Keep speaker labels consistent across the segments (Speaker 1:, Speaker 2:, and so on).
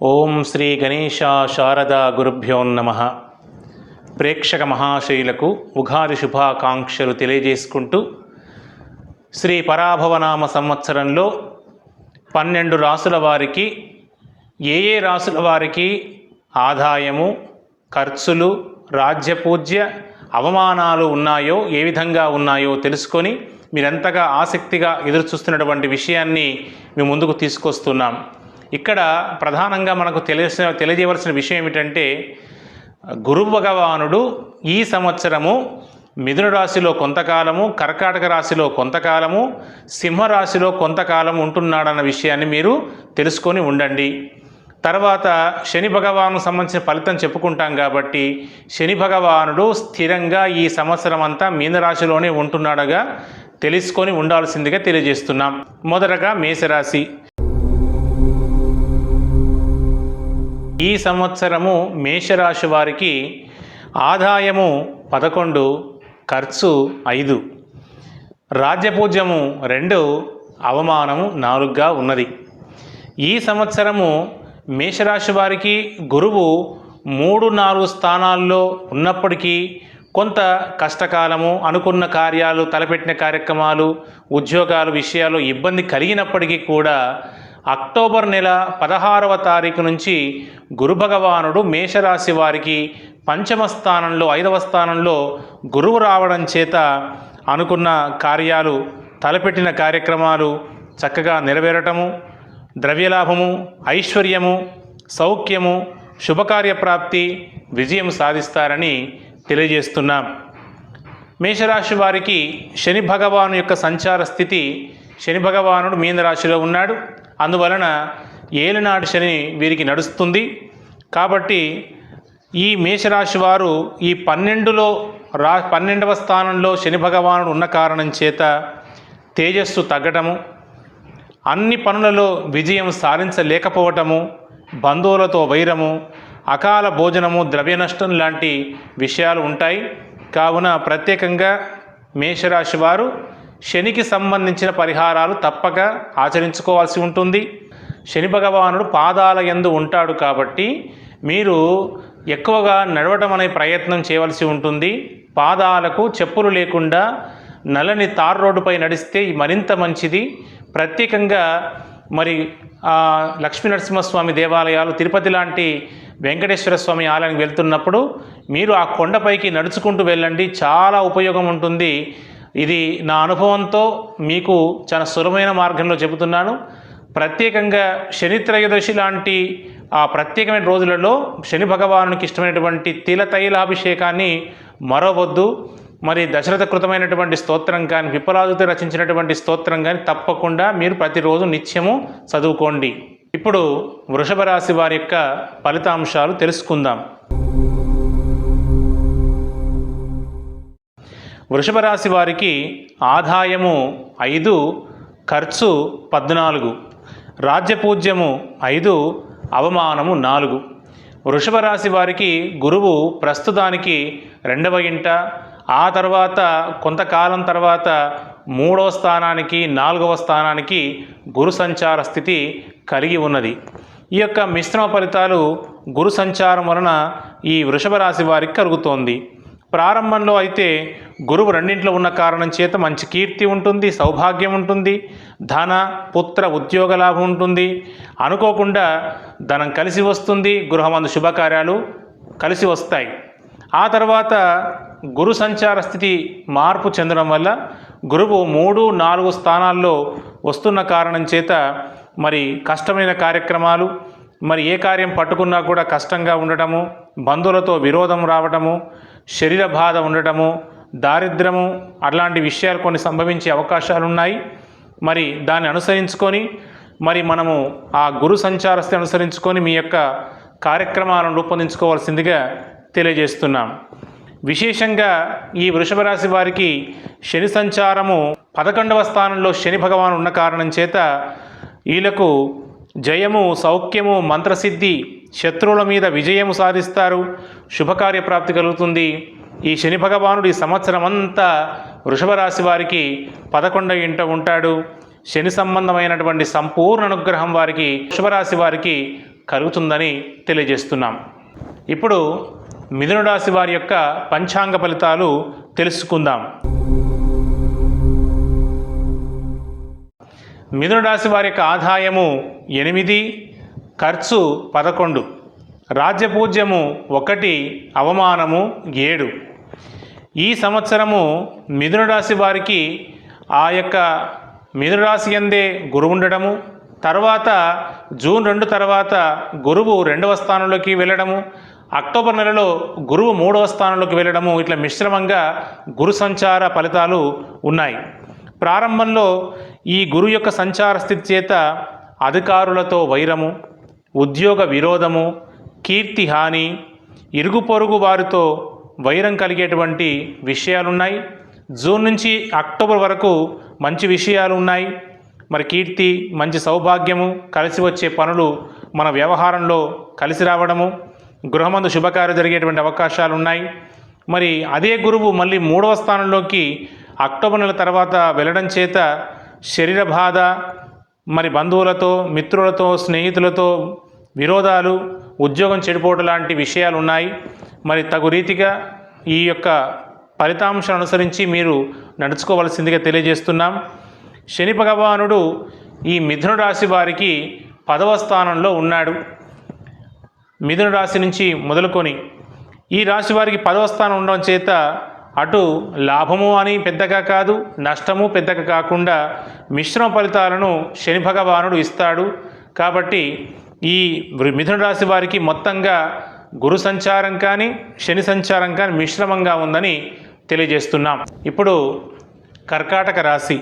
Speaker 1: ఓం శ్రీ గణేశ శారదా గురుభ్యో నమః. ప్రేక్షక మహాశైలకు ఉగాది శుభాకాంక్షలు తెలియజేసుకుంటూ శ్రీ పరాభవనామ సంవత్సరంలో 12 రాసుల వారికి ఏ రాసుల వారికి ఆదాయము, ఖర్చులు, రాజ్యపూజ్య, అవమానాలు ఉన్నాయో, ఏ విధంగా ఉన్నాయో తెలుసుకొని మీరెంతగా ఆసక్తిగా ఎదురుచూస్తున్నటువంటి విషయాన్ని మీ ముందుకు తీసుకొస్తున్నాం. ఇక్కడ ప్రధానంగా మనకు తెలియజేయవలసిన విషయం ఏమిటంటే, గురు భగవానుడు ఈ సంవత్సరము మిథున రాశిలో కొంతకాలము, కర్కాటక రాశిలో కొంతకాలము, సింహరాశిలో కొంతకాలం ఉంటున్నాడన్న విషయాన్ని మీరు తెలుసుకొని ఉండండి. తర్వాత శని భగవానుకు సంబంధించిన ఫలితం చెప్పుకుంటాం కాబట్టి, శని భగవానుడు స్థిరంగా ఈ సంవత్సరం అంతా మీనరాశిలోనే ఉంటున్నాడుగా తెలుసుకొని ఉండాల్సిందిగా తెలియజేస్తున్నాం. మొదటగా మేషరాశి. ఈ సంవత్సరము మేషరాశి వారికి ఆదాయము 11, ఖర్చు 5, రాజ్యపూజ్యము 2, అవమానము 4గా ఉన్నది. ఈ సంవత్సరము మేషరాశి వారికి గురువు 3-4 స్థానాల్లో ఉన్నప్పటికీ కొంత కష్టకాలము, అనుకున్న కార్యాలు, తలపెట్టిన కార్యక్రమాలు, ఉద్యోగాలు విషయాలు ఇబ్బంది కలిగినప్పటికీ కూడా అక్టోబర్ నెల 16వ తారీఖు నుంచి గురు భగవానుడు మేషరాశి వారికి పంచమ స్థానంలో, 5వ స్థానంలో గురువు రావడం చేత అనుకున్న కార్యాలు, తలపెట్టిన కార్యక్రమాలు చక్కగా నెరవేరటము, ద్రవ్యలాభము, ఐశ్వర్యము, సౌఖ్యము, శుభకార్యప్రాప్తి, విజయం సాధిస్తారని తెలియజేస్తున్నాం. మేషరాశి వారికి శని భగవాను యొక్క సంచార స్థితి, శని భగవానుడు మీనరాశిలో ఉన్నాడు. అందువలన ఏలినాటి శని వీరికి నడుస్తుంది. కాబట్టి ఈ మేషరాశి వారు ఈ 12వ స్థానంలో శని భగవానుడు ఉన్న కారణం చేత తేజస్సు తగ్గటము, అన్ని పనులలో విజయం సాధించలేకపోవటము, బంధువులతో వైరము, అకాల భోజనము, ద్రవ్య నష్టం లాంటి విషయాలు ఉంటాయి. కావున ప్రత్యేకంగా మేషరాశి వారు శనికి సంబంధించిన పరిహారాలు తప్పక ఆచరించుకోవాల్సి ఉంటుంది. శని భగవానుడు పాదాల యందు ఉంటాడు కాబట్టి మీరు ఎక్కువగా నడవడం అనే ప్రయత్నం చేయవలసి ఉంటుంది. పాదాలకు చెప్పులు లేకుండా నల్లని తార్ రోడ్డుపై నడిస్తే మరింత మంచిది. ప్రత్యేకంగా మరి లక్ష్మీనరసింహస్వామి దేవాలయాలు, తిరుపతి లాంటి వెంకటేశ్వర స్వామి ఆలయానికి వెళ్తున్నప్పుడు మీరు ఆ కొండపైకి నడుచుకుంటూ వెళ్ళండి, చాలా ఉపయోగం ఉంటుంది. ఇది నా అనుభవంతో మీకు చాలా సులభమైన మార్గంలో చెబుతున్నాను. ప్రత్యేకంగా శని త్రయోదశి లాంటి ఆ ప్రత్యేకమైన రోజులలో శని భగవానునికి ఇష్టమైనటువంటి తిలతైలాభిషేకాన్ని మరవద్దు. మరి దశరథ కృతమైనటువంటి స్తోత్రం కానీ, విప్లవాదితో రచించినటువంటి స్తోత్రం కానీ తప్పకుండా మీరు ప్రతిరోజు నిత్యము చదువుకోండి. ఇప్పుడు వృషభ రాశి వారి యొక్క ఫలితాంశాలు తెలుసుకుందాం. వృషభ రాశి వారికి ఆదాయము 5, ఖర్చు 14, రాజ్యపూజ్యము 5, అవమానము 4. వృషభ రాశి వారికి గురువు ప్రస్తుతానికి 2వ ఇంట, ఆ తర్వాత కొంతకాలం తర్వాత 3వ స్థానానికి, 4వ స్థానానికి గురు సంచార స్థితి కలిగి ఉన్నది. ఈ యొక్క మిశ్రమ ఫలితాలు గురు సంచారం వలన ఈ వృషభ రాశి వారికి కలుగుతోంది. ప్రారంభంలో అయితే గురువు 2ంట్లో ఉన్న కారణం చేత మంచి కీర్తి ఉంటుంది, సౌభాగ్యం ఉంటుంది, ధన, పుత్ర, ఉద్యోగ లాభం ఉంటుంది. అనుకోకుండా ధనం కలిసి వస్తుంది, గృహమందు శుభకార్యాలు కలిసి వస్తాయి. ఆ తర్వాత గురు సంచార స్థితి మార్పు చెందడం వల్ల గురువు 3-4 స్థానాల్లో వస్తున్న కారణం చేత మరి కష్టమైన కార్యక్రమాలు, మరి ఏ కార్యం పట్టుకున్నా కూడా కష్టంగా ఉండటము, బంధువులతో విరోధం రావటము, శరీర బాధ ఉండటము, దారిద్ర్యము, అట్లాంటి విషయాలు కొన్ని సంభవించే అవకాశాలు ఉన్నాయి. మరి దాన్ని అనుసరించుకొని మరి మనము ఆ గురు సంచారస్థితి అనుసరించుకొని మీ యొక్క కార్యక్రమాలను రూపొందించుకోవాల్సిందిగా తెలియజేస్తున్నాం. విశేషంగా ఈ వృషభ రాశి వారికి శని సంచారము 11వ స్థానంలో శని భగవాను ఉన్న కారణం చేత వీళ్ళకు జయము, సౌఖ్యము, మంత్రసిద్ధి, శత్రువుల మీద విజయము సాధిస్తారు, శుభకార్యప్రాప్తి కలుగుతుంది. ఈ శని భగవానుడు ఈ సంవత్సరం అంతా వృషభ రాశి వారికి 11వ ఇంట ఉంటాడు. శని సంబంధమైనటువంటి సంపూర్ణ అనుగ్రహం వారికి వృషభ రాశి వారికి కలుగుతుందని తెలియజేస్తున్నాం. ఇప్పుడు మిథున రాశి వారి యొక్క పంచాంగ ఫలితాలు తెలుసుకుందాం. మిథున రాశి వారి యొక్క ఆదాయము 8, ఖర్చు 11, రాజ్యపూజ్యము 1, అవమానము 7. ఈ సంవత్సరము మిథున రాశి వారికి ఆ యొక్క మిథున రాశి యందే గురువు ఉండడము, తర్వాత జూన్ 2 తర్వాత గురువు 2వ స్థానంలోకి వెళ్ళడము, అక్టోబర్ నెలలో గురువు 3వ స్థానంలోకి వెళ్ళడము, ఇట్లా మిశ్రమంగా గురు సంచార ఫలితాలు ఉన్నాయి. ప్రారంభంలో ఈ గురు యొక్క సంచార స్థితి చేత అధికారులతో వైరము, ఉద్యోగ విరోధము, కీర్తి హాని, ఇరుగు పొరుగు వారితో వైరం కలిగేటువంటి విషయాలున్నాయి. జూన్ నుంచి అక్టోబర్ వరకు మంచి విషయాలు ఉన్నాయి. మరి కీర్తి, మంచి సౌభాగ్యము, కలిసి వచ్చే పనులు మన వ్యవహారంలో కలిసి రావడము, గృహమందు శుభకార్యం జరిగేటువంటి అవకాశాలు ఉన్నాయి. మరి అదే గురువు మళ్ళీ 3వ స్థానంలోకి అక్టోబర్ నెల తర్వాత వెళ్ళడం చేత శరీర బాధ, మరి బంధువులతో, మిత్రులతో, స్నేహితులతో విరోధాలు, ఉద్యోగం చెడిపోవడం లాంటి విషయాలు ఉన్నాయి. మరి తగు రీతిగా ఈ యొక్క ఫలితాంశాన్ని అనుసరించి మీరు నడుచుకోవలసిందిగా తెలియజేస్తున్నాం. శని భగవానుడు ఈ మిథున రాశి వారికి 10వ స్థానంలో ఉన్నాడు. మిథున రాశి నుంచి మొదలుకొని ఈ రాశి వారికి 10వ స్థానం ఉండడం చేత అటు లాభము అని పెద్దగా కాదు, నష్టము పెద్దగా కాకుండా మిశ్రమ ఫలితాలను శని భగవానుడు ఇస్తాడు. కాబట్టి ఈ మిథున రాశి వారికి మొత్తంగా గురు సంచారం కానీ శని సంచారం కానీ మిశ్రమంగా ఉందని తెలియజేస్తున్నాం. ఇప్పుడు కర్కాటక రాశి.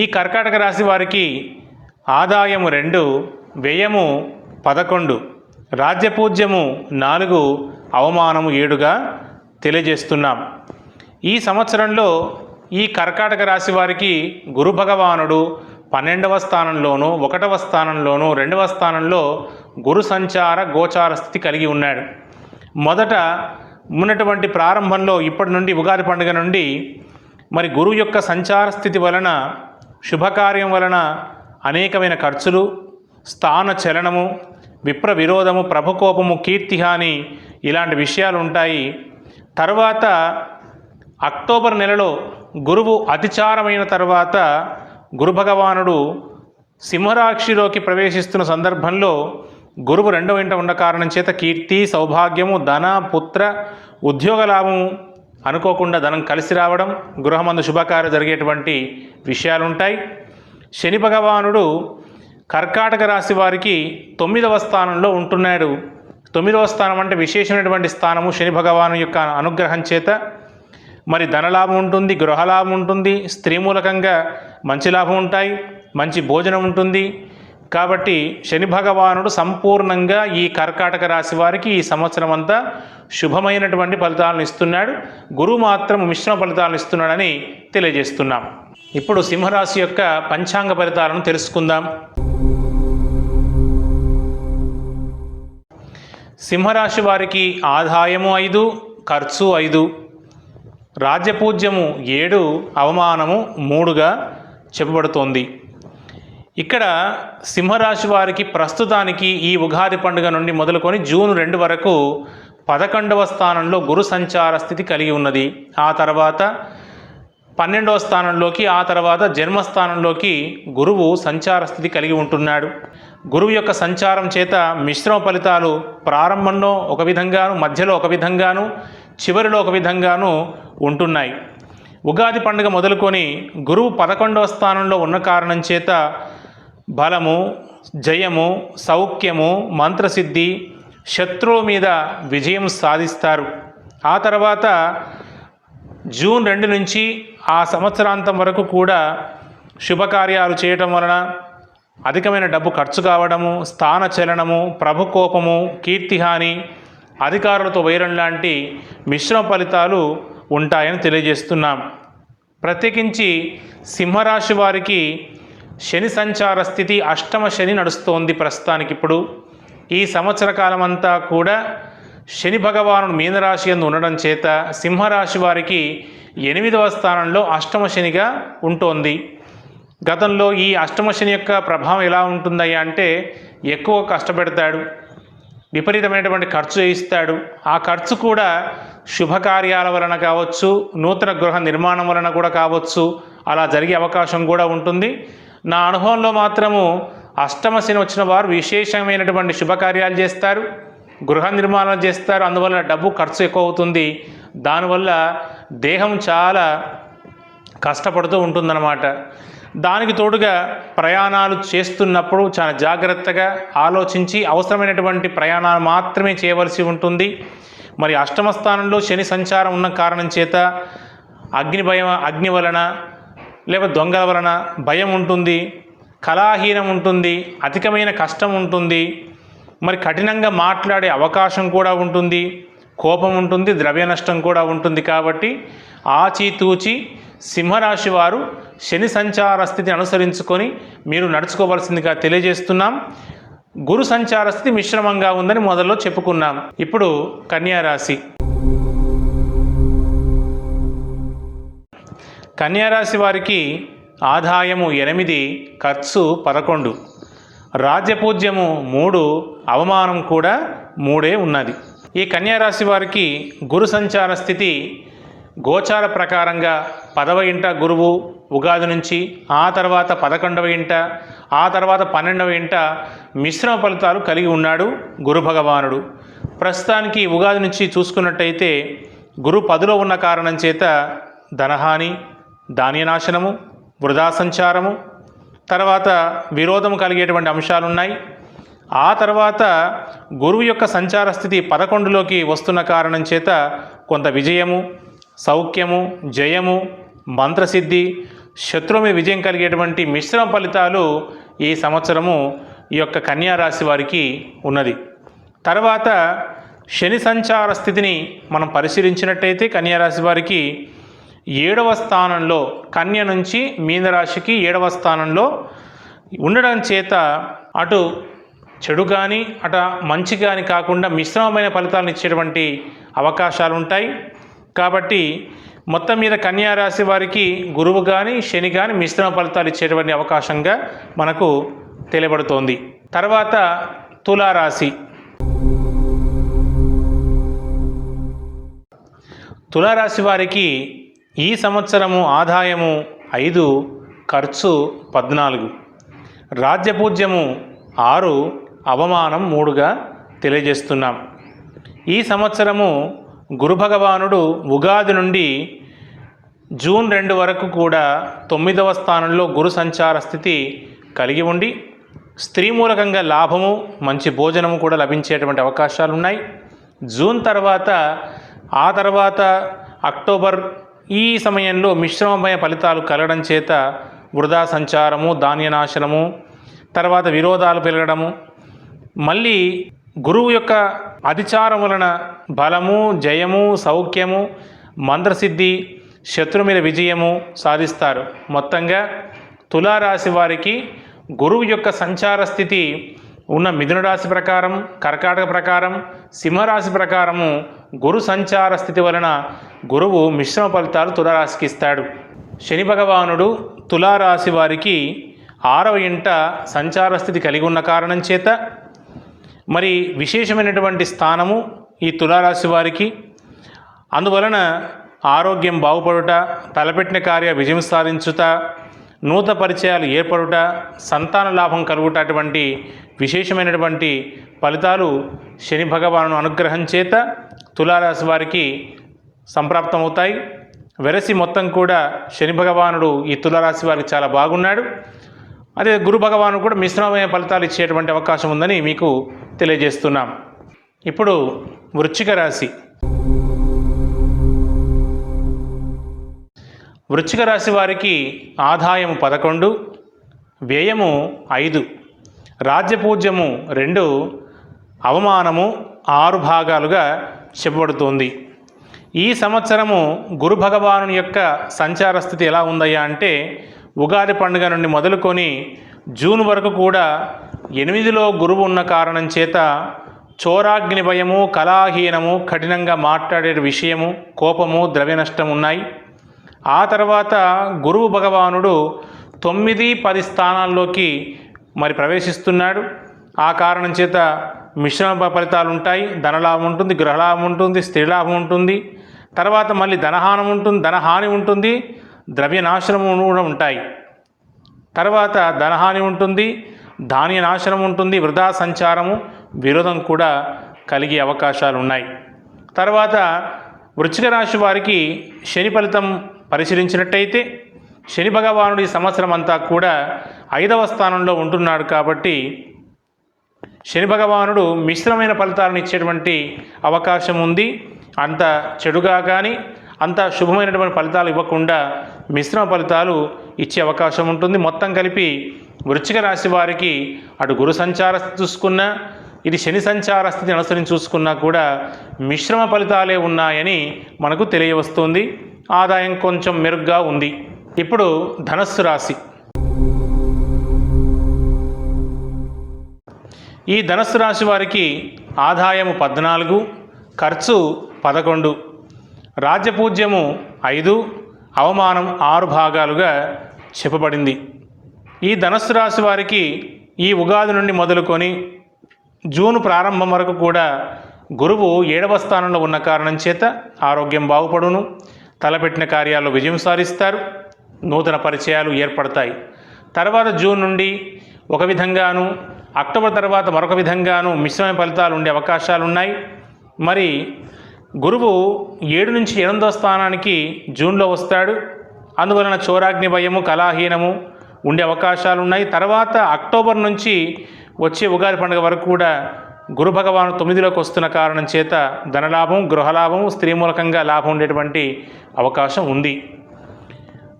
Speaker 1: ఈ కర్కాటక రాశి వారికి ఆదాయము 2, వ్యయము 11, రాజ్యపూజ్యము 4, అవమానము 7గా తెలియజేస్తున్నాం. ఈ సంవత్సరంలో ఈ కర్కాటక రాశి వారికి గురు భగవానుడు 12వ స్థానంలోనూ, 1వ స్థానంలోనూ, 2వ స్థానంలో గురు సంచార గోచార స్థితి కలిగి ఉన్నాడు. మొదట ఉన్నటువంటి ప్రారంభంలో ఇప్పటి నుండి ఉగాది పండుగ నుండి మరి గురువు యొక్క సంచార స్థితి వలన, శుభకార్యం వలన అనేకమైన ఖర్చులు, స్థాన చలనము, విప్ర విరోధము, ప్రభుకోపము, కీర్తిహాని ఇలాంటి విషయాలు ఉంటాయి. తర్వాత అక్టోబర్ నెలలో గురువు అతిచారమైన తర్వాత గురు భగవానుడు సింహరాశిలోకి ప్రవేశిస్తున్న సందర్భంలో గురువు 2వ ఇంట ఉన్న కారణం చేత కీర్తి, సౌభాగ్యము, ధన, పుత్ర, ఉద్యోగ లాభము, అనుకోకుండా ధనం కలిసి రావడం, గృహమందు శుభకార్యం జరిగేటువంటి విషయాలు ఉంటాయి. శని భగవానుడు కర్కాటక రాశి వారికి 9వ స్థానంలో ఉంటున్నాడు. 9వ స్థానం అంటే విశేషమైనటువంటి స్థానము. శని భగవాను యొక్క అనుగ్రహం చేత మరి ధనలాభం ఉంటుంది, గృహలాభం ఉంటుంది, స్త్రీ మూలకంగా మంచి లాభం ఉంటాయి, మంచి భోజనం ఉంటుంది. కాబట్టి శని భగవానుడు సంపూర్ణంగా ఈ కర్కాటక రాశి వారికి ఈ సంవత్సరం అంతా శుభమైనటువంటి ఫలితాలను ఇస్తున్నాడు. గురువు మాత్రం మిశ్రమ ఫలితాలను ఇస్తున్నాడని తెలియజేస్తున్నాం. ఇప్పుడు సింహరాశి యొక్క పంచాంగ ఫలితాలను తెలుసుకుందాం. సింహరాశి వారికి ఆదాయము 5, ఖర్చు 5, రాజ్యపూజ్యము 7, అవమానము 3గా చెప్పబడుతోంది. ఇక్కడ సింహరాశి వారికి ప్రస్తుతానికి ఈ ఉగాది పండుగ నుండి మొదలుకొని జూన్ 2 వరకు 11వ స్థానంలో గురు సంచార స్థితి కలిగి ఉన్నది. ఆ తర్వాత 12వ స్థానంలోకి, ఆ తర్వాత జన్మస్థానంలోకి గురువు సంచార స్థితి కలిగి ఉంటున్నాడు. గురువు యొక్క సంచారం చేత మిశ్రమ ఫలితాలు ప్రారంభంలో ఒక విధంగాను, మధ్యలో ఒక విధంగాను, చివరిలో ఒక విధంగాను ఉంటున్నాయి. ఉగాది పండుగ మొదలుకొని గురువు 11వ స్థానంలో ఉన్న కారణం చేత బలము, జయము, సౌఖ్యము, మంత్రసిద్ధి, శత్రువు మీద విజయం సాధిస్తారు. ఆ తర్వాత జూన్ 2 నుంచి ఆ సంవత్సరాంతం వరకు కూడా శుభకార్యాలు చేయటం వలన అధికమైన డబ్బు ఖర్చు కావడము, స్థాన చలనము, ప్రభుకోపము, కీర్తిహాని, అధికారులతో వైరం లాంటి మిశ్రమ ఫలితాలు ఉంటాయని తెలియజేస్తున్నాం. ప్రత్యేకించి సింహరాశి వారికి శని సంచార స్థితి అష్టమ శని నడుస్తోంది ప్రస్తుతానికి. ఇప్పుడు ఈ సంవత్సర కాలం అంతా కూడా శని భగవానుడు మీనరాశి యందు ఉండడం చేత సింహరాశి వారికి 8వ స్థానంలో అష్టమ శనిగా ఉంటోంది. గతంలో ఈ అష్టమ శని యొక్క ప్రభావం ఎలా ఉంటుందయ్యా అంటే ఎక్కువ కష్టపెడతాడు, విపరీతమైనటువంటి ఖర్చు చేయిస్తాడు. ఆ ఖర్చు కూడా శుభకార్యాల వలన కావచ్చు, నూతన గృహ నిర్మాణం వలన కూడా కావచ్చు, అలా జరిగే అవకాశం కూడా ఉంటుంది. నా అనుభవంలో మాత్రము అష్టమ శని వచ్చిన వారు విశేషమైనటువంటి శుభకార్యాలు చేస్తారు, గృహ నిర్మాణం చేస్తారు. అందువల్ల డబ్బు ఖర్చు ఎక్కువ అవుతుంది. దానివల్ల దేహం చాలా కష్టపడుతూ ఉంటుందన్నమాట. దానికి తోడుగా ప్రయాణాలు చేస్తున్నప్పుడు చాలా జాగ్రత్తగా ఆలోచించి అవసరమైనటువంటి ప్రయాణాలు మాత్రమే చేయవలసి ఉంటుంది. మరి అష్టమ స్థానంలో శని సంచారం ఉన్న కారణం చేత అగ్ని వలన లేక దొంగల వలన భయం ఉంటుంది, కళాహీనం ఉంటుంది, అధికమైన కష్టం ఉంటుంది, మరి కఠినంగా మాట్లాడే అవకాశం కూడా ఉంటుంది, కోపం ఉంటుంది, ద్రవ్య నష్టం కూడా ఉంటుంది. కాబట్టి ఆచితూచి సింహరాశి వారు శని సంచార స్థితిని అనుసరించుకొని మీరు నడుచుకోవాల్సిందిగా తెలియజేస్తున్నాం. గురు సంచార స్థితి మిశ్రమంగా ఉందని మొదల్లో చెప్పుకున్నాం. ఇప్పుడు కన్యారాశి. కన్యారాశి వారికి ఆదాయము 8, ఖర్చు 11, రాజ్యపూజ్యము 3, అవమానం కూడా 3 ఉన్నది. ఈ కన్యారాశి వారికి గురు సంచార స్థితి గోచార ప్రకారంగా 10వ ఇంట గురువు ఉగాది నుంచి, ఆ తర్వాత 11వ ఇంట, ఆ తర్వాత 12వ ఇంట మిశ్రమ ఫలితాలు కలిగి ఉన్నాడు గురు భగవానుడు. ప్రస్తుతానికి ఉగాది నుంచి చూసుకున్నట్టయితే గురు 10లో ఉన్న కారణం చేత ధనహాని, ధాన్యనాశనము, వృధా సంచారము, తర్వాత విరోధము కలిగేటువంటి అంశాలు ఉన్నాయి. ఆ తర్వాత గురువు యొక్క సంచార స్థితి 11లోకి వస్తున్న కారణం చేత కొంత విజయము, సౌఖ్యము, జయము, మంత్రసిద్ధి, శత్రువు మీద విజయం కలిగేటువంటి మిశ్రమ ఫలితాలు ఈ సంవత్సరము ఈ యొక్క కన్యారాశి వారికి ఉన్నది. తర్వాత శని సంచార స్థితిని మనం పరిశీలించినట్టయితే కన్యారాశి వారికి 7వ స్థానంలో, కన్య నుంచి మీనరాశికి 7వ స్థానంలో ఉండడం చేత అటు చెడు కానీ అటు మంచి కానీ కాకుండా మిశ్రమమైన ఫలితాలను ఇచ్చేటువంటి అవకాశాలు ఉంటాయి. కాబట్టి మొత్తం మీద కన్యారాశి వారికి గురువు కానీ శని కానీ మిశ్రమ ఫలితాలు ఇచ్చేటువంటి అవకాశంగా మనకు తెలియబడుతోంది. తర్వాత తులారాశి. తులారాశి వారికి ఈ సంవత్సరము ఆదాయము 5, ఖర్చు 14, రాజ్యపూజ్యము 6, అవమానం 3గా తెలియజేస్తున్నాం. ఈ సంవత్సరము గురు భగవానుడు ఉగాది నుండి జూన్ 2 వరకు కూడా 9వ స్థానంలో గురు సంచార స్థితి కలిగి ఉండి స్త్రీ మూలకంగా లాభము, మంచి భోజనము కూడా లభించేటువంటి అవకాశాలు ఉన్నాయి. జూన్ తర్వాత ఆ తర్వాత అక్టోబర్ ఈ సమయంలో మిశ్రమమైన ఫలితాలు కలగడం చేత వృధా సంచారము, ధాన్యనాశనము, తర్వాత విరోధాలు పెరగడము, మళ్ళీ గురువు యొక్క అధిచారం వలన బలము, జయము, సౌఖ్యము, మంత్రసిద్ధి, శత్రు మీద విజయము సాధిస్తారు. మొత్తంగా తులారాశి వారికి గురువు యొక్క సంచార స్థితి ఉన్న మిథున రాశి ప్రకారం, కర్కాటక ప్రకారం, సింహరాశి ప్రకారము గురు సంచార స్థితి వలన గురువు మిశ్రమ ఫలితాలు తులారాశికి ఇస్తాడు. శని భగవానుడు తులారాశి వారికి 6వ ఇంట సంచార స్థితి కలిగి ఉన్న కారణం చేత మరి విశేషమైనటువంటి స్థానము ఈ తులారాశి వారికి. అందువలన ఆరోగ్యం బాగుపడుట, తలపెట్టిన కార్య విజయం సాధించుట, నూతన పరిచయాలు ఏర్పడుట, సంతాన లాభం కలుగుట, అటువంటి విశేషమైనటువంటి ఫలితాలు శని భగవాను అనుగ్రహం చేత తులారాశి వారికి సంప్రాప్తమవుతాయి. వెరసి మొత్తం కూడా శని భగవానుడు ఈ తులారాశి వారికి చాలా బాగున్నాడు. అదే గురు భగవాను కూడా మిశ్రమమైన ఫలితాలు ఇచ్చేటువంటి అవకాశం ఉందని మీకు తెలియజేస్తున్నాం. ఇప్పుడు వృశ్చిక రాశి. వృశ్చిక రాశి వారికి ఆదాయము 11, వ్యయము 5, రాజ్యపూజ్యము 2, అవమానము 6 భాగాలుగా చెప్పబడుతోంది. ఈ సంవత్సరము గురు భగవాను యొక్క సంచార స్థితి ఎలా ఉందయ్యా అంటే ఉగాది పండుగ నుండి మొదలుకొని జూన్ వరకు కూడా 8లో గురువు ఉన్న కారణం చేత చోరాగ్ని భయము, కళాహీనము, కఠినంగా మాట్లాడే విషయము, కోపము, ద్రవ్య నష్టం ఉన్నాయి. ఆ తర్వాత గురువు భగవానుడు 9, 10 స్థానాల్లోకి మరి ప్రవేశిస్తున్నాడు. ఆ కారణం చేత మిశ్రమ ఫలితాలు ఉంటాయి. ధనలాభం ఉంటుంది, గృహలాభం ఉంటుంది, స్త్రీలాభం ఉంటుంది. తర్వాత మళ్ళీ ధనహాని ఉంటుంది, ద్రవ్యనాశనం కూడా ఉంటాయి. తర్వాత ధనహాని ఉంటుంది, ధాన్య నాశనం ఉంటుంది, వృధా సంచారము, విరోధం కూడా కలిగే అవకాశాలు ఉన్నాయి. తర్వాత వృశ్చిక రాశి వారికి శని ఫలితం పరిశీలించినట్టయితే శని భగవానుడు ఈ సంవత్సరం అంతా కూడా 5వ స్థానంలో ఉంటున్నాడు. కాబట్టి శని భగవానుడు మిశ్రమైన ఫలితాలను ఇచ్చేటువంటి అవకాశం ఉంది. అంత చెడుగా కానీ అంత శుభమైనటువంటి ఫలితాలు ఇవ్వకుండా మిశ్రమ ఫలితాలు ఇచ్చే అవకాశం ఉంటుంది. మొత్తం కలిపి వృశ్చిక రాశి వారికి అటు గురు సంచార స్థితి చూసుకున్నా, ఇది శని సంచార స్థితిని అనుసరించి చూసుకున్నా కూడా మిశ్రమ ఫలితాలే ఉన్నాయని మనకు తెలియవస్తుంది. ఆదాయం కొంచెం మెరుగ్గా ఉంది. ఇప్పుడు ధనస్సు రాశి. ఈ ధనస్సు రాశి వారికి ఆదాయము 14, ఖర్చు 11, రాజ్యపూజ్యము 5, అవమానం 6 భాగాలుగా చెప్పబడింది. ఈ ధనస్సు రాశి వారికి ఈ ఉగాది నుండి మొదలుకొని జూన్ ప్రారంభం వరకు కూడా గురువు 7వ స్థానంలో ఉన్న కారణం చేత ఆరోగ్యం బాగుపడును, తలపెట్టిన కార్యాల్లో విజయం సాధిస్తారు, నూతన పరిచయాలు ఏర్పడతాయి. తర్వాత జూన్ నుండి ఒక విధంగాను, అక్టోబర్ తర్వాత మరొక విధంగాను మిశ్రమ ఫలితాలు ఉండే అవకాశాలు ఉన్నాయి. మరి గురువు 7 నుంచి 8వ స్థానానికి జూన్లో వస్తాడు. అందువలన చోరాగ్ని భయము, కళాహీనము ఉండే అవకాశాలు ఉన్నాయి. తర్వాత అక్టోబర్ నుంచి వచ్చే ఉగాది పండుగ వరకు కూడా గురు భగవాను 9లోకి వస్తున్న కారణం చేత ధనలాభం, గృహలాభం, స్త్రీ మూలకంగా లాభం ఉండేటువంటి అవకాశం ఉంది.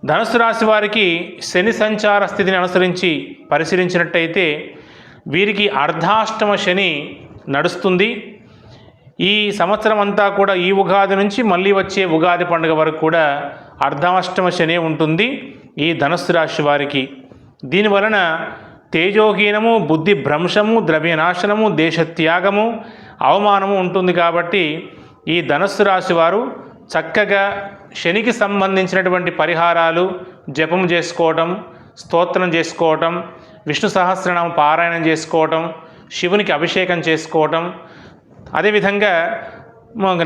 Speaker 1: ధనుసు రాశి వారికి శని సంచార స్థితిని అనుసరించి పరిశీలించినట్టయితే వీరికి అర్ధాష్టమ శని నడుస్తుంది. ఈ సంవత్సరం అంతా కూడా ఈ ఉగాది నుంచి మళ్ళీ వచ్చే ఉగాది పండుగ వరకు కూడా అర్ధాష్టమ శని ఉంటుంది ఈ ధనుస్సు రాశి వారికి. దీనివలన తేజోహీనము, బుద్ధి భ్రంశము, ద్రవ్యనాశనము, దేశత్యాగము, అవమానము ఉంటుంది. కాబట్టి ఈ ధనుస్సు రాశి వారు చక్కగా శనికి సంబంధించినటువంటి పరిహారాలు జపం చేసుకోవటం, స్తోత్రం చేసుకోవటం, విష్ణు సహస్రనామ పారాయణం చేసుకోవటం, శివునికి అభిషేకం చేసుకోవటం, అదేవిధంగా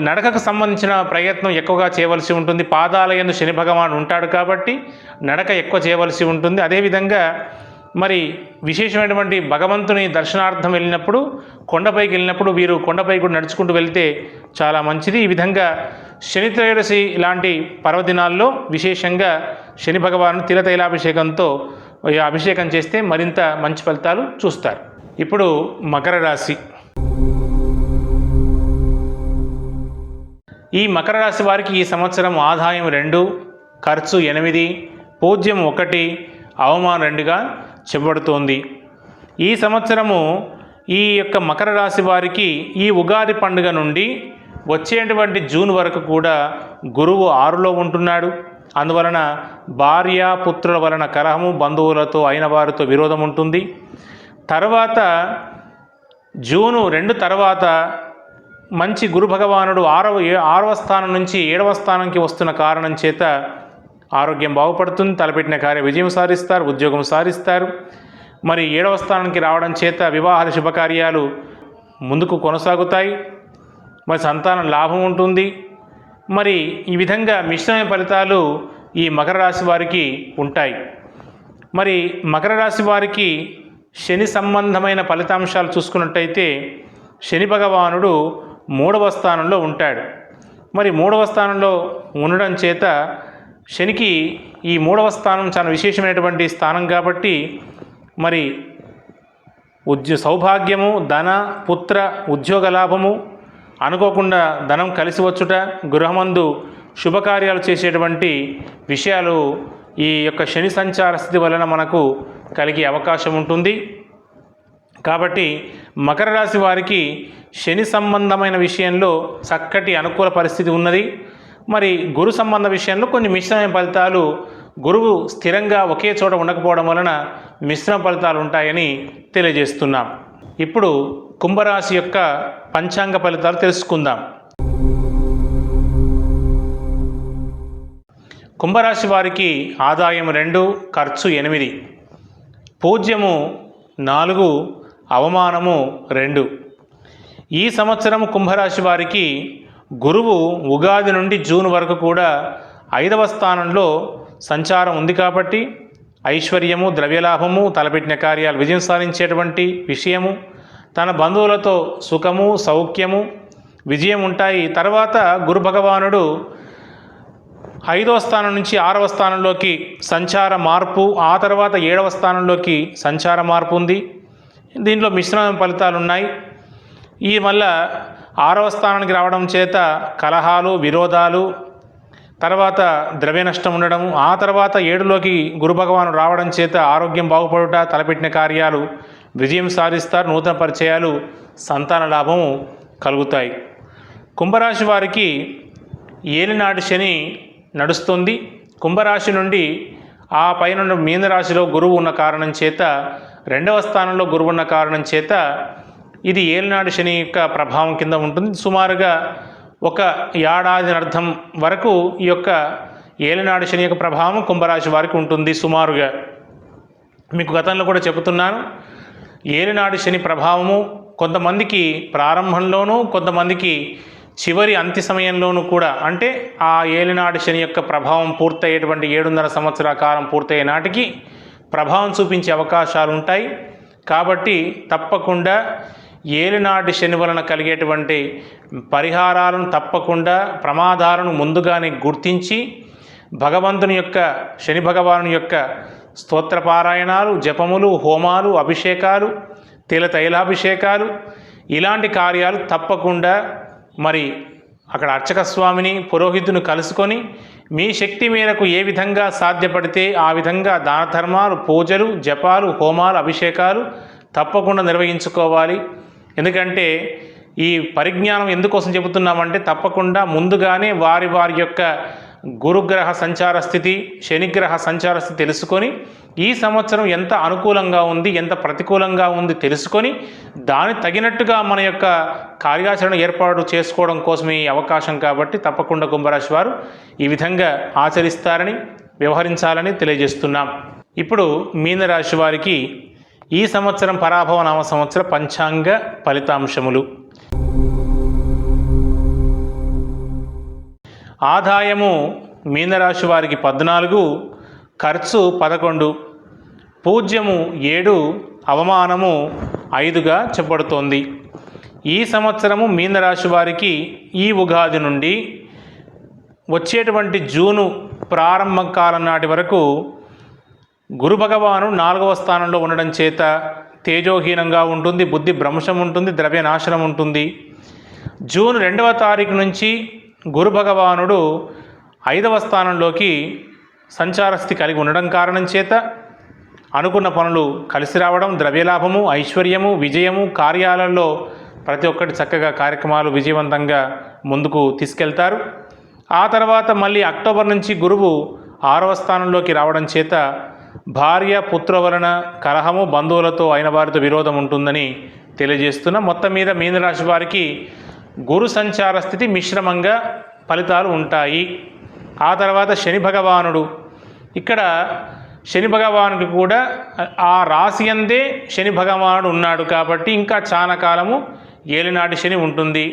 Speaker 1: నడకకు సంబంధించిన ప్రయత్నం ఎక్కువగా చేయవలసి ఉంటుంది. పాదాలయందు శని భగవానుడు ఉంటాడు కాబట్టి నడక ఎక్కువ చేయవలసి ఉంటుంది. అదేవిధంగా మరి విశేషమైనటువంటి భగవంతుని దర్శనార్థం వెళ్ళినప్పుడు, కొండపైకి వెళ్ళినప్పుడు వీరు కొండపై కూడా నడుచుకుంటూ వెళ్తే చాలా మంచిది. ఈ విధంగా శని త్రయోదశి ఇలాంటి పర్వదినాల్లో విశేషంగా శని భగవాను తిలతైలాభిషేకంతో అభిషేకం చేస్తే మరింత మంచి ఫలితాలు చూస్తారు. ఇప్పుడు మకర రాశి. ఈ మకర రాశి వారికి ఈ సంవత్సరం ఆదాయం 2, ఖర్చు 8, పూజ్యం 1, అవమానం 2గా చెప్పబడుతోంది. ఈ సంవత్సరము ఈ యొక్క మకర రాశి వారికి ఈ ఉగాది పండుగ నుండి వచ్చేటువంటి జూన్ వరకు కూడా గురువు 6లో ఉంటున్నాడు. అందువలన భార్య పుత్రుల వలన కలహము, బంధువులతో అయిన వారితో విరోధం ఉంటుంది. తర్వాత జూను 2 తర్వాత మంచి గురు భగవానుడు 6వ స్థానం నుంచి 7వ స్థానానికి వస్తున్న కారణం చేత ఆరోగ్యం బాగుపడుతుంది, తలపెట్టిన కార్య విజయం సాధిస్తారు, ఉద్యోగం సాధిస్తారు. మరి 7వ స్థానానికి రావడం చేత వివాహాల శుభకార్యాలు ముందుకు కొనసాగుతాయి. మరి సంతానం లాభం ఉంటుంది. మరి ఈ విధంగా మిశ్రమ ఫలితాలు ఈ మకర రాశి వారికి ఉంటాయి. మరి మకర రాశి వారికి శని సంబంధమైన ఫలితాంశాలు చూసుకున్నట్టయితే శని భగవానుడు 3వ స్థానంలో ఉంటాడు. మరి 3వ స్థానంలో ఉండడం చేత శనికి ఈ 3వ స్థానం చాలా విశేషమైనటువంటి స్థానం కాబట్టి మరి సౌభాగ్యము, ధన, పుత్ర, ఉద్యోగ లాభము, అనుకోకుండా ధనం కలిసి వచ్చుట, గృహమందు శుభకార్యాలు చేసేటువంటి విషయాలు ఈ యొక్క శని సంచార స్థితి వలన మనకు కలిగే అవకాశం ఉంటుంది. కాబట్టి మకర రాశి వారికి శని సంబంధమైన విషయంలో చక్కటి అనుకూల పరిస్థితి ఉన్నది. మరి గురు సంబంధ విషయంలో కొన్ని మిశ్రమ ఫలితాలు, గురువు స్థిరంగా ఒకే చోట ఉండకపోవడం వలన మిశ్రమ ఫలితాలు ఉంటాయని తెలియజేస్తున్నాం. ఇప్పుడు కుంభరాశి యొక్క పంచాంగ ఫలితాలు తెలుసుకుందాం. కుంభరాశి వారికి ఆదాయం 2, ఖర్చు 8, పూజ్యము 4, అవమానము 2. ఈ సంవత్సరం కుంభరాశి వారికి గురువు ఉగాది నుండి జూన్ వరకు కూడా 5వ స్థానంలో సంచారం ఉంది కాబట్టి ఐశ్వర్యము, ద్రవ్యలాభము, తలపెట్టిన కార్యాలు విజయం సాధించేటువంటి విషయము, తన బంధువులతో సుఖము, సౌఖ్యము, విజయం ఉంటాయి. తర్వాత గురు భగవానుడు 5వ స్థానం నుంచి 6వ స్థానంలోకి సంచార మార్పు, ఆ తర్వాత 7వ స్థానంలోకి సంచార మార్పు ఉంది. దీంట్లో మిశ్రమ ఫలితాలు ఉన్నాయి. ఈ వల్ల 6వ స్థానానికి రావడం చేత కలహాలు, విరోధాలు, తర్వాత ద్రవ్య నష్టం ఉండడం, ఆ తర్వాత 7లోకి గురు భగవాను రావడం చేత ఆరోగ్యం బాగుపడుట, తలపెట్టిన కార్యాలు విజయం సాధిస్తారు, నూతన పరిచయాలు, సంతాన లాభము కలుగుతాయి. కుంభరాశి వారికి ఏలినాటి శని నడుస్తుంది. కుంభరాశి నుండి ఆ పైన మీనరాశిలో గురువు ఉన్న కారణం చేత, 2వ స్థానంలో గురువు ఉన్న కారణం చేత ఇది ఏలినాడు శని యొక్క ప్రభావం కింద ఉంటుంది. సుమారుగా 1 ఏడాది అర్థం వరకు ఈ యొక్క ఏలినాడు శని యొక్క ప్రభావం కుంభరాశి వారికి ఉంటుంది. సుమారుగా మీకు గతంలో కూడా చెబుతున్నాను, ఏలినాడు శని ప్రభావము కొంతమందికి ప్రారంభంలోనూ, కొంతమందికి చివరి అంత్య సమయంలోనూ కూడా, అంటే ఆ ఏలినాడు శని యొక్క ప్రభావం పూర్తయ్యేటువంటి 7.5 సంవత్సరాల కాలం పూర్తయ్యే నాటికి ప్రభావం చూపించే అవకాశాలు ఉంటాయి. కాబట్టి తప్పకుండా ఏలినాటి శని వలన కలిగేటువంటి పరిహారాలను, తప్పకుండా ప్రమాదాలను ముందుగానే గుర్తించి భగవంతుని యొక్క, శని భగవాను యొక్క స్తోత్రపారాయణాలు, జపములు, హోమాలు, అభిషేకాలు, తైలాభిషేకాలు, ఇలాంటి కార్యాలు తప్పకుండా మరి అక్కడ అర్చక స్వామిని, పురోహితుని కలుసుకొని మీ శక్తి మేరకు ఏ విధంగా సాధ్యపడితే ఆ విధంగా దాన ధర్మాలు, పూజలు, జపాలు, హోమాలు, అభిషేకాలు తప్పకుండా నిర్వహించుకోవాలి. ఎందుకంటే ఈ పరిజ్ఞానం ఎందుకోసం చెబుతున్నామంటే, తప్పకుండా ముందుగానే వారి యొక్క గురుగ్రహ సంచార స్థితి, శనిగ్రహ సంచార స్థితి తెలుసుకొని ఈ సంవత్సరం ఎంత అనుకూలంగా ఉంది, ఎంత ప్రతికూలంగా ఉంది తెలుసుకొని దానికి తగినట్టుగా మన యొక్క కార్యాచరణ ఏర్పాటు చేసుకోవడం కోసం ఈ అవకాశం. కాబట్టి తప్పకుండా కుంభరాశి వారు ఈ విధంగా ఆచరిస్తారని, వ్యవహరించాలని తెలియజేస్తున్నాం. ఇప్పుడు మీనరాశి వారికి ఈ సంవత్సరం పరాభవ నామ సంవత్సర పంచాంగ ఫలితాంశములు. ఆదాయము మీనరాశి వారికి 14, ఖర్చు 11, పూజ్యము 7, అవమానము 5గా చెప్పబడుతోంది. ఈ సంవత్సరము మీనరాశి వారికి ఈ ఉగాది నుండి వచ్చేటువంటి జూను ప్రారంభ కాలం నాటి వరకు గురు భగవాను 4వ స్థానంలో ఉండడం చేత తేజోహీనంగా ఉంటుంది, బుద్ధి భ్రంశం ఉంటుంది, ద్రవ్య నాశనం ఉంటుంది. జూన్ 2వ తారీఖు నుంచి గురు భగవానుడు 5వ స్థానంలోకి సంచారస్థితి కలిగి ఉండడం కారణం చేత అనుకున్న పనులు కలిసి రావడం, ద్రవ్యలాభము, ఐశ్వర్యము, విజయము, కార్యాలయంలో ప్రతి ఒక్కటి చక్కగా కార్యక్రమాలు విజయవంతంగా ముందుకు తీసుకెళ్తారు. ఆ తర్వాత మళ్ళీ అక్టోబర్ నుంచి గురువు 6వ స్థానంలోకి రావడం చేత భార్య, పుత్ర వలన కలహము, బంధువులతో అయిన వారితో విరోధం ఉంటుందని తెలియజేస్తున్నా. మొత్తం మీద మీనరాశి వారికి గురు సంచార స్థితి మిశ్రమంగా ఫలితాలు ఉంటాయి. ఆ తర్వాత శని భగవానుడు, ఇక్కడ శని భగవానుడికి కూడా ఆ రాశి అందే శని భగవానుడు ఉన్నాడు కాబట్టి ఇంకా చాలా కాలము ఏలినాటి శని ఉంటుంది.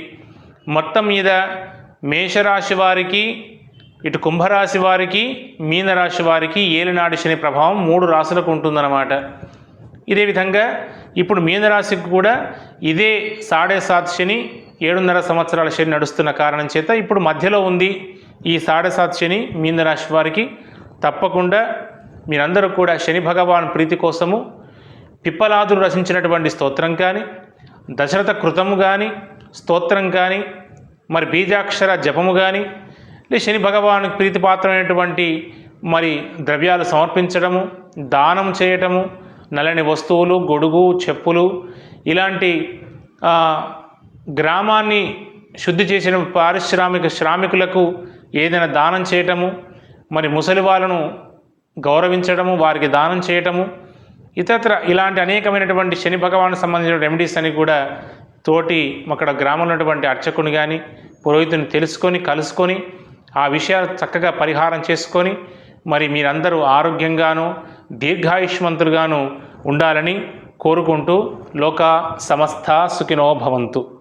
Speaker 1: మొత్తం మీద మేషరాశి వారికి, ఇటు కుంభరాశి వారికి, మీనరాశి వారికి ఏలినాటి శని ప్రభావం 3 రాశులకు ఉంటుందన్నమాట. ఇదే విధంగా ఇప్పుడు మీనరాశికి కూడా ఇదే 7.5 శని, 7.5 సంవత్సరాల శని నడుస్తున్న కారణం చేత ఇప్పుడు మధ్యలో ఉంది ఈ 7.5 శని మీనరాశి వారికి. తప్పకుండా మీరందరూ కూడా శని భగవాన్ ప్రీతి కోసము పిప్పలాదులు రచించినటువంటి స్తోత్రం కానీ, దశరథ కృతము కానీ, స్తోత్రం కానీ, మరి బీజాక్షర జపము కానీ, శని భగవానుకి ప్రీతిపాత్రమైనటువంటి మరి ద్రవ్యాలు సమర్పించడము, దానం చేయటము, నల్లని వస్తువులు, గొడుగు, చెప్పులు, ఇలాంటి గ్రామాన్ని శుద్ధి చేసిన శ్రామికులకు ఏదైనా దానం చేయటము, మరి ముసలి వాళ్ళను గౌరవించడము, వారికి దానం చేయటము, ఇతరత్ర ఇలాంటి అనేకమైనటువంటి శని భగవానికి సంబంధించిన రెమెడీస్ అని కూడా తోటి అక్కడ గ్రామంలో ఉన్నటువంటి అర్చకుని కానీ పురోహితుని తెలుసుకొని కలుసుకొని ఆ విషయాలు చక్కగా పరిహారం చేసుకొని మరి మీరందరూ ఆరోగ్యంగాను దీర్ఘాయుష్మంతులుగాను ఉండాలని కోరుకుంటూ లోకా సమస్త సుఖినో భవంతు.